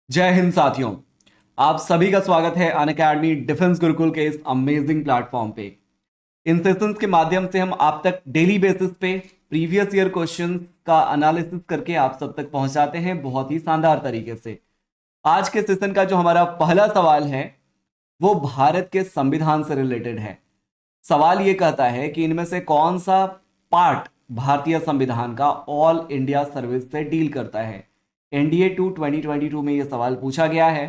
जय हिंद साथियों। आप सभी का स्वागत है अनअकैडमी डिफेंस गुरुकुल के इस अमेजिंग प्लेटफॉर्म पे। इन सेशंस के माध्यम से हम आप तक डेली बेसिस पे प्रीवियस ईयर क्वेश्चंस का एनालिसिस करके आप सब तक पहुंचाते हैं बहुत ही शानदार तरीके से। आज के सेशन का जो हमारा पहला सवाल है वो भारत के संविधान से रिलेटेड है। सवाल ये कहता है कि इनमें से कौन सा पार्ट भारतीय संविधान का ऑल इंडिया सर्विस से डील करता है। एनडीए 2022 में यह सवाल पूछा गया है।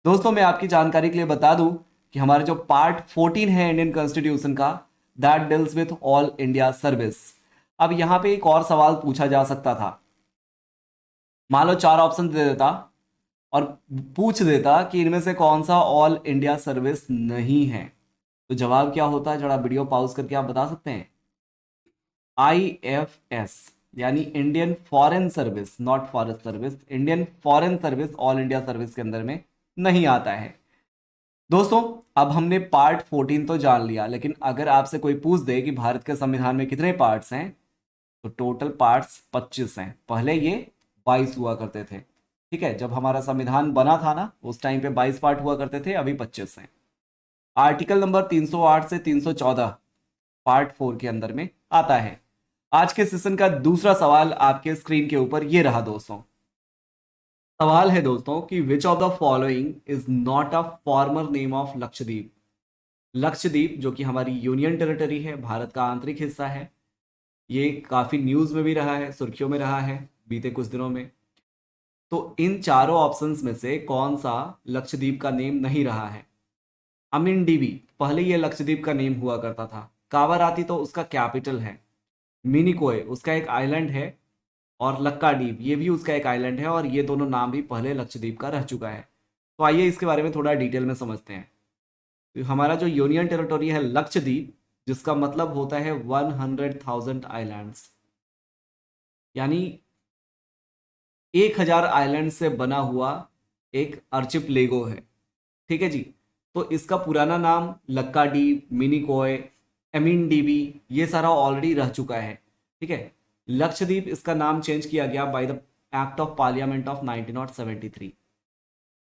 दोस्तों मैं आपकी जानकारी के लिए बता दूं कि हमारा जो पार्ट 14 है इंडियन कॉन्स्टिट्यूशन का, that deals with all India service. अब यहां पे एक और सवाल पूछा जा सकता था। मान लो चार ऑप्शन दे देता और पूछ देता कि इनमें से कौन सा ऑल इंडिया सर्विस नहीं है, तो जवाब क्या होता है? जरा वीडियो पॉज करके आप बता सकते हैं। आईएफएस यानी Indian foreign service, not forest service, Indian foreign service all India service के अंदर में नहीं आता है। दोस्तों अब हमने पार्ट 14 तो जान लिया, लेकिन अगर आपसे कोई पूछ दे कि भारत के संविधान में कितने पार्ट्स हैं, तो टोटल पार्ट्स 25 हैं। पहले ये 22 हुआ करते थे। ठीक है, जब हमारा संविधान बना था ना उस टाइम पे 22 पार्ट हुआ करते थे, अभी 25 हैं। आर्टिकल नंबर 308 से 314 पार्ट 4 के अंदर में आता है। आज के सेशन का दूसरा सवाल आपके स्क्रीन के ऊपर ये रहा दोस्तों। सवाल है दोस्तों कि विच of the following is not a former name of Lakshadweep. Lakshadweep जो कि हमारी यूनियन टेरिटरी है, भारत का आंतरिक हिस्सा है, ये काफी न्यूज में भी रहा है, सुर्खियों में रहा है बीते कुछ दिनों में। तो इन चारों ऑप्शंस में से कौन सा लक्षद्वीप का नेम नहीं रहा है? अमीन डीबी पहले ये लक्षद्वीप का नेम हुआ करता था। कावाराती तो उसका कैपिटल है। मिनिकोय उसका एक आइलैंड है, और लक्काडीप ये भी उसका एक आइलैंड है, और ये दोनों नाम भी पहले लक्षद्वीप का रह चुका है। तो आइए इसके बारे में थोड़ा डिटेल में समझते हैं। तो हमारा जो यूनियन टेरिटोरी है लक्षद्वीप, जिसका मतलब होता है 100,000 आइलैंड्स, यानी 1000 आइलैंड से बना हुआ एक अर्चिपलेगो है। ठीक है जी। तो इसका पुराना नाम लक्काडीप, मिनिकॉय, एमिनडीबी ये सारा ऑलरेडी रह चुका है। ठीक है। लक्षद्वीप इसका नाम चेंज किया गया by the act of parliament of 1973।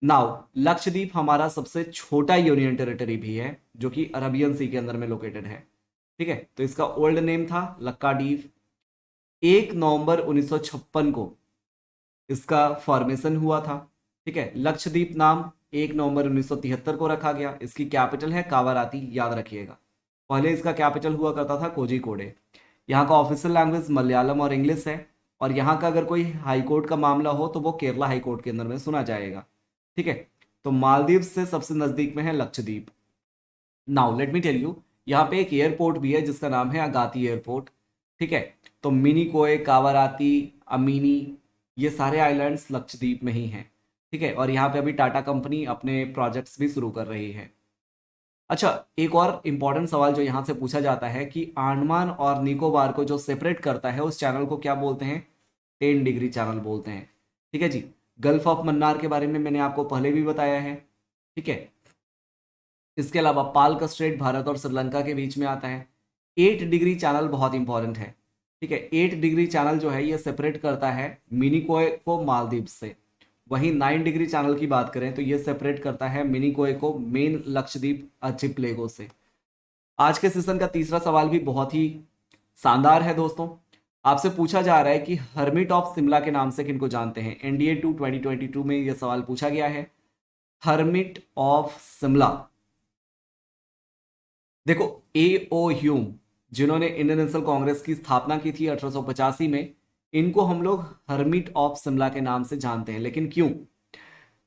Now Lakshadweep हमारा सबसे छोटा यूनियन टेरिटरी भी है, जो कि अरबियन सी के अंदर में लोकेटेड है। ठीक है, तो इसका ओल्ड नेम था लक्काडीप। 1 नवंबर 1956 को इसका फॉर्मेशन हुआ था। ठीक है, लक्षद्वीप नाम 1 नवंबर 1973 को रखा गया। इसकी कैपिटल है कावाराती, याद रखिएगा। पहले इसका कैपिटल हुआ करता था कोझिकोडे। यहाँ का ऑफिशियल लैंग्वेज मलयालम और इंग्लिश है, और यहाँ का अगर कोई हाई कोर्ट का मामला हो तो वो केरला हाई कोर्ट के अंदर में सुना जाएगा। ठीक है, तो मालदीव से सबसे नजदीक में है Lakshadweep. Now let me tell you, यहाँ पे एक एयरपोर्ट भी है जिसका नाम है अगाती एयरपोर्ट। ठीक है, तो मिनिकोय, कावाराती, अमीनी ये सारे आइलैंड्स लक्षद्वीप में ही हैं। ठीक है, और यहाँ पे अभी टाटा कंपनी अपने प्रोजेक्ट्स भी शुरू कर रही है। अच्छा, एक और इंपॉर्टेंट सवाल जो यहाँ से पूछा जाता है कि अंडमान और निकोबार को जो सेपरेट करता है उस चैनल को क्या बोलते हैं? 10 डिग्री चैनल बोलते हैं। ठीक है जी। गल्फ ऑफ मन्नार के बारे में मैंने आपको पहले भी बताया है। ठीक है, इसके अलावा पाल्क स्ट्रेट भारत और श्रीलंका के बीच में आता है। 8 डिग्री चैनल बहुत इंपॉर्टेंट है। ठीक है, 8 डिग्री चैनल जो है ये सेपरेट करता है मिनिकोय को मालदीव से। वहीं 9 डिग्री चैनल की बात करें तो ये सेपरेट करता है मिनिकोय को मेन लक्षद्वीप अर्चिपलेगो से। आज के सेशन का तीसरा सवाल भी बहुत ही शानदार है दोस्तों। आपसे पूछा जा रहा है कि हर्मिट ऑफ शिमला के नाम से किनको जानते हैं? एनडीए 2022 में यह सवाल पूछा गया है। हर्मिट ऑफ शिमला, देखो ए ओ ह्यूम जिन्होंने इंडियन नेशनल कांग्रेस की स्थापना की थी 1885 में, इनको हम लोग हर्मिट ऑफ शिमला के नाम से जानते हैं। लेकिन क्यों?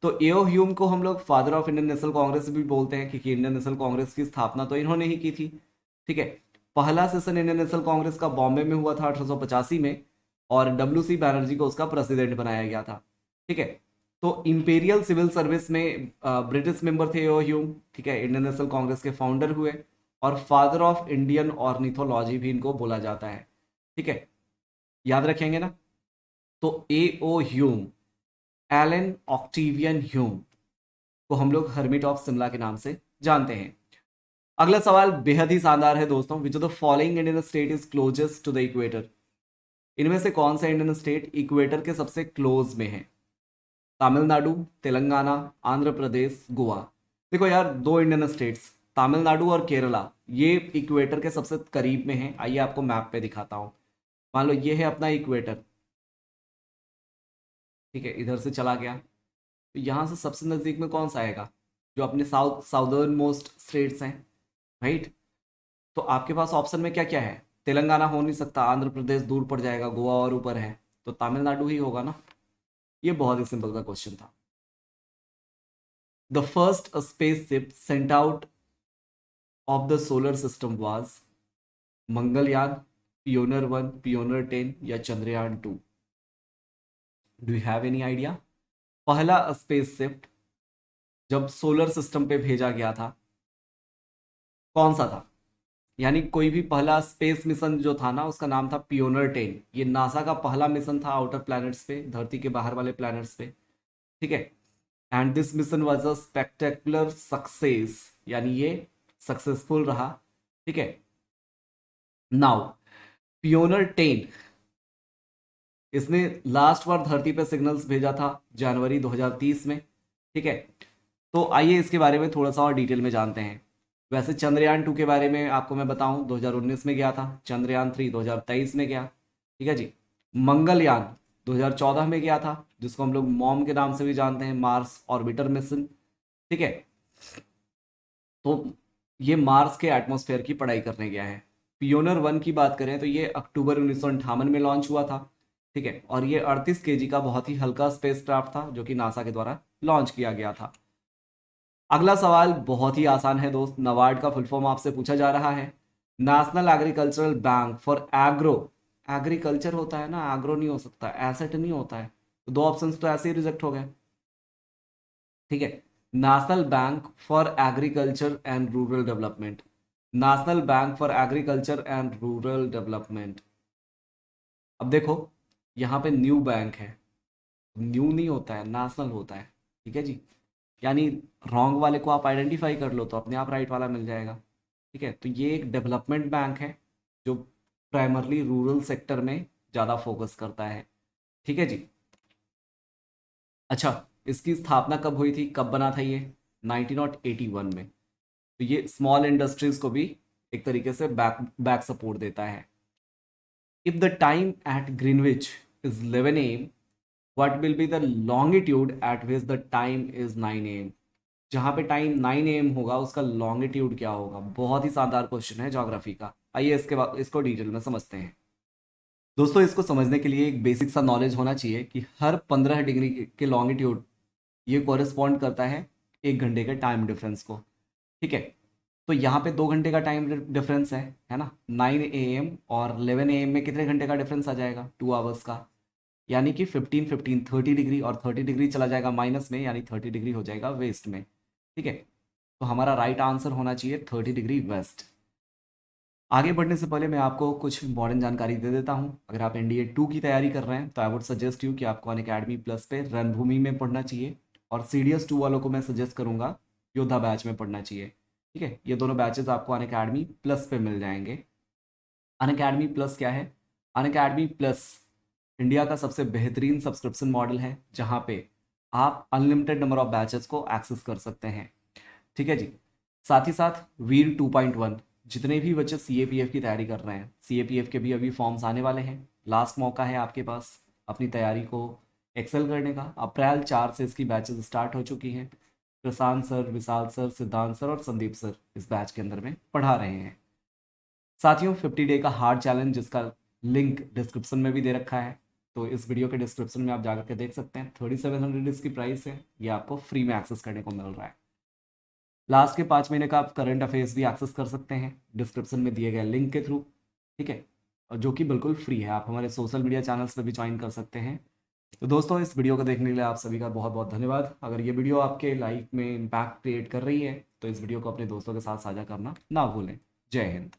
तो एओ ह्यूम को हम लोग father of Indian national Congress भी बोलते हैं, क्योंकि इंडियन नेशनल कांग्रेस की स्थापना तो इन्होंने ही की थी। ठीक है, पहला सेशन इंडियन नेशनल कांग्रेस का बॉम्बे में हुआ था 1885 में, और डब्ल्यू सी बैनर्जी को उसका प्रेसिडेंट बनाया गया था। ठीक है, तो इंपेरियल सिविल सर्विस में ब्रिटिश मेंबर थे एओ ह्यूम। ठीक है, इंडियन नेशनल कांग्रेस के फाउंडर हुए, और फादर ऑफ इंडियन ऑर्निथोलॉजी भी इनको बोला जाता है। ठीक है, याद रखेंगे ना? तो A O Hume, Allan Octavian Hume को हम लोग हर्मिट ऑफ शिमला के नाम से जानते हैं। अगला सवाल बेहद ही शानदार है दोस्तों। Which of the following Indian state is closest to the equator? इनमें से कौन सा इंडियन स्टेट इक्वेटर के सबसे क्लोज में है? तमिलनाडु, तेलंगाना, आंध्र प्रदेश, गोवा। देखो यार, दो इंडियन स्टेट्स तमिलनाडु और केरला, ये इक्वेटर के सबसे करीब में है। आइए आपको मैप पे दिखाता हूँ। मान लो ये है अपना इक्वेटर, ठीक है, इधर से चला गया, तो यहाँ से सबसे नज़दीक में कौन सा आएगा? जो अपने साउदर्न मोस्ट स्टेट्स हैं, राइट। तो आपके पास ऑप्शन में क्या क्या है? तेलंगाना हो नहीं सकता, आंध्र प्रदेश दूर पड़ जाएगा, गोवा और ऊपर है, तो तमिलनाडु ही होगा ना। ये बहुत ही सिंपल सा क्वेश्चन था। The first spaceship sent out of the solar system was Mangalyaan, Pioneer 1, Pioneer 10 या Chandrayaan 2? Do you have any idea? पहला स्पेसशिप जब सोलर सिस्टम पे भेजा गया था, कौन सा था? यानी कोई भी पहला स्पेस मिशन जो था ना, उसका नाम था पियोनर 10। ये नासा का पहला मिशन था आउटर प्लैनेट्स पे, धरती के बाहर वाले प्लैनेट्स पे, ठीक है। And this mission was a spectacular success, यानी ये सक्सेसफुल रहा, ठीक है। नाउ पियोनर 10, इसने लास्ट बार धरती पे सिग्नल्स भेजा था जनवरी 2030 में, ठीक है। तो आइए इसके बारे में थोड़ा सा और डिटेल में जानते हैं। वैसे चंद्रयान 2 के बारे में आपको मैं बताऊं, 2019 में गया था। चंद्रयान 3 2023 में गया, ठीक है जी। मंगलयान 2014 में गया था, जिसको हम लोग मॉम के नाम से भी जानते हैं, मार्स ऑर्बिटर मिशन, ठीक है। तो ये मार्स के एटमॉस्फेयर की पढ़ाई करने गया है। पियोनर 1 की बात करें तो ये अक्टूबर 1958 में लॉन्च हुआ था, ठीक है। और ये 38 kg का बहुत ही हल्का स्पेसक्राफ्ट था, जो कि नासा के द्वारा लॉन्च किया गया था। अगला सवाल बहुत ही आसान है दोस्त, नबार्ड का फुल फॉर्म आपसे पूछा जा रहा है। National agricultural bank for agro, agriculture होता है ना, एग्रो नहीं हो सकता, एसेट नहीं होता है, तो दो ऑप्शंस तो ऐसे ही रिजेक्ट हो गए, ठीक है। National bank for agriculture and rural development, national bank for agriculture and rural development. अब देखो, यहाँ पे न्यू बैंक है, न्यू नहीं होता है, नेशनल होता है, ठीक है जी। यानी रॉन्ग वाले को आप आइडेंटिफाई कर लो तो अपने आप राइट वाला मिल जाएगा, ठीक है। तो ये एक डेवलपमेंट बैंक है जो प्राइमरली रूरल सेक्टर में ज़्यादा फोकस करता है, ठीक है जी। अच्छा, इसकी स्थापना कब हुई थी, कब बना था ये? 1981 में। तो ये स्मॉल इंडस्ट्रीज को भी एक तरीके से बैक बैक सपोर्ट देता है। If the time at Greenwich is 11 AM, what will be the longitude at which the time is 9 AM? जहाँ पे टाइम 9 AM होगा, उसका लॉन्गिट्यूड क्या होगा? बहुत ही शानदार क्वेश्चन है ज्योग्राफी का। आइए इसके बाद इसको डिटेल में समझते हैं। दोस्तों, इसको समझने के लिए एक बेसिक सा नॉलेज होना चाहिए कि हर 15 डिग्री के लॉन्गिट्यूड ये कोरिस्पॉन्ड करता है 1 घंटे के टाइम डिफरेंस को, ठीक है। तो यहाँ पे 2 घंटे का टाइम डिफरेंस है ना। 9 AM और 11 AM में कितने घंटे का डिफरेंस आ जाएगा? 2 आवर्स का। यानी कि 15 15 30 डिग्री, और 30 डिग्री चला जाएगा माइनस में, यानी 30 डिग्री हो जाएगा वेस्ट में, ठीक है। तो हमारा राइट आंसर होना चाहिए 30 डिग्री वेस्ट। आगे बढ़ने से पहले मैं आपको कुछ इंपॉर्टेंट जानकारी दे देता हूं। अगर आप NDA 2 की तैयारी कर रहे हैं तो आई वुड सजेस्ट यू कि आपको अनअकैडमी प्लस पे रणभूमि में पढ़ना चाहिए, और CDS 2 वालों को मैं सजेस्ट करूंगा योद्धा बैच में पढ़ना चाहिए, ठीक है। ये दोनों बैचेस आपको अनअकैडमी प्लस पे मिल जाएंगे। अनअकैडमी प्लस क्या है? अनअकैडमी प्लस इंडिया का सबसे बेहतरीन सब्सक्रिप्शन मॉडल है, जहां पे आप अनलिमिटेड नंबर ऑफ बैचेस को एक्सेस कर सकते हैं, ठीक है जी। साथ ही साथ वीर 2.1, जितने भी बच्चे CAPF की तैयारी कर रहे हैं, CAPF के भी अभी फॉर्म्स आने वाले हैं। लास्ट मौका है आपके पास अपनी तैयारी को एक्सेल करने का। अप्रैल 4 से इसकी बैचेस स्टार्ट हो चुकी हैं। प्रशांत सर, विशाल सर, सिद्धांत सर और संदीप सर इस बैच के अंदर में पढ़ा रहे हैं। साथियों, 50 डे का हार्ड चैलेंज, जिसका लिंक डिस्क्रिप्शन में भी दे रखा है, तो इस वीडियो के डिस्क्रिप्शन में आप जाकर के देख सकते हैं। 3700 इसकी प्राइस है, ये आपको फ्री में एक्सेस करने को मिल रहा है। लास्ट के 5 महीने का आप करंट अफेयर्स भी एक्सेस कर सकते हैं डिस्क्रिप्शन में दिए गए लिंक के थ्रू, ठीक है, और जो कि बिल्कुल फ्री है। आप हमारे सोशल मीडिया चैनल्स पर भी ज्वाइन कर सकते हैं। तो दोस्तों, इस वीडियो को देखने के लिए आप सभी का बहुत बहुत धन्यवाद। अगर ये वीडियो आपके लाइफ में इम्पैक्ट क्रिएट कर रही है तो इस वीडियो को अपने दोस्तों के साथ साझा करना ना भूलें। जय हिंद।